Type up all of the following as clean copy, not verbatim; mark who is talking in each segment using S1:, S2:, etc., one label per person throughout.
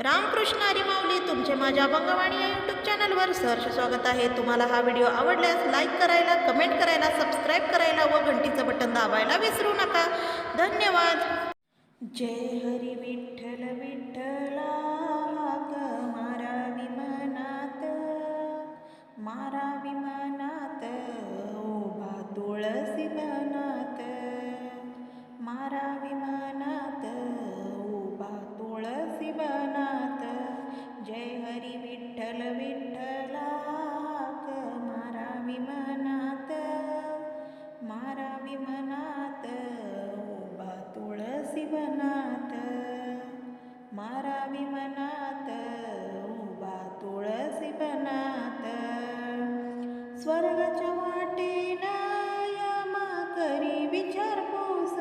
S1: रामकृष्ण हरी माऊली तुमचे माझ्या अभंगवाणी या यूट्यूब चॅनलवर सहर्ष स्वागत आहे. तुम्हाला हा व्हिडिओ आवडल्यास लाईक करायला, कमेंट करायला, सबस्क्राईब करायला व घंटीचं बटन दाबायला विसरू नका. धन्यवाद. जय हरी विठ्ठल विठ्ठला, हाक मारावी मनात, मारावी मनात, उभा तुळसी बनात, मारावी मनात, उभा तुळसी बनात. जय हरी विठ्ठल विठ्ठला, हाक मारावी मनात, मारावी मनात, उभा तुळसी बनात, मारावी मनात, उभा तुळसी बनात. स्वर्गाच्या वाटेना यमा करी विचारपूस,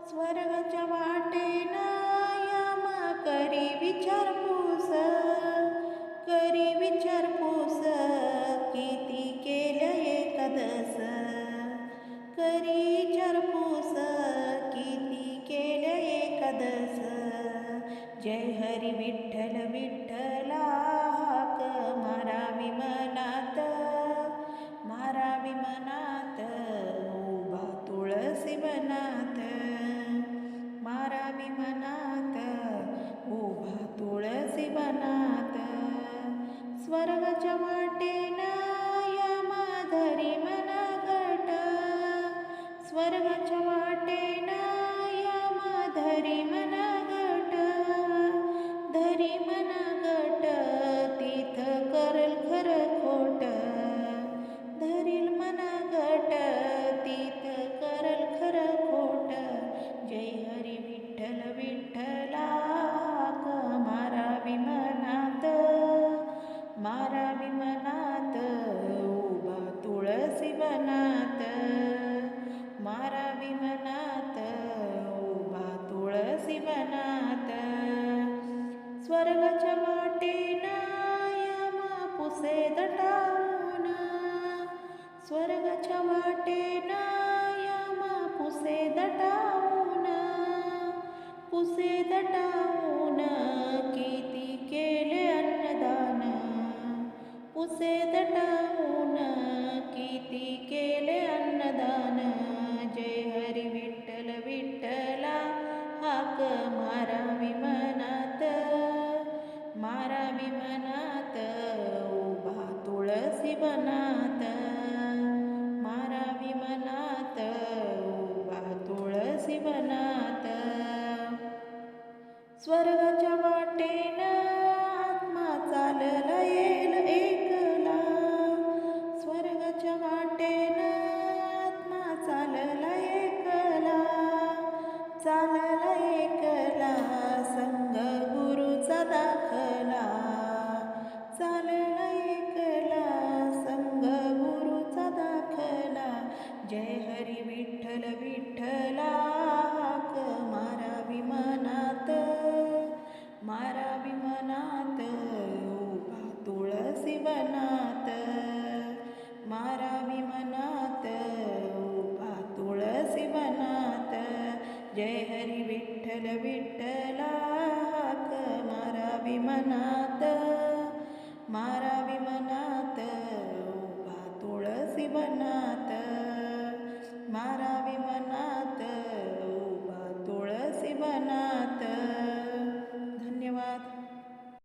S1: स्वर्गाच्या वाटेना यमा करी विचारपूस, करी विचारपूस, किती केल्या एकादस, करी विचारपूस, किती केल्या एकादस. जय हरी विठ्ठल विठ्ठला, हाक मारावी मनात, मारावी मनात, उभा तुळसी बनात, मारावी मनात, उभा तुळसी बनात. स्वर्गाच्या वाटेना यमा धरी मना गट, स्वर्गाच्या वाटेना यमा धरी मना गट, धरी मना गट, तीथ करल खरं खोट, धरील मना गट, तीथ करल खरं खोट. जय हरी विठ्ठल विठ्ठला, हाक मारावी मनात, मारावी मनात, उभा तुळसी बनात, मारावी मनात, उभा तुळसी बनात. स्वर्गाच्या वाटेना यमा पुसे दटावून, स्वर्गाच्या वाटेना यमा पुसे दटावून, पुसे दटावून, किती केले अन्नदान, पुसे दटावून, किती केले अन्नदान. जय हरी विठ्ठल विठ्ठला, हाक मारावी मनात, मारावी मनात, उभा तुळसी बनात, मारावी मनात, उभा तुळसी बनात. स्वर्गाच्या वाटेनं आत्मा चालला येईल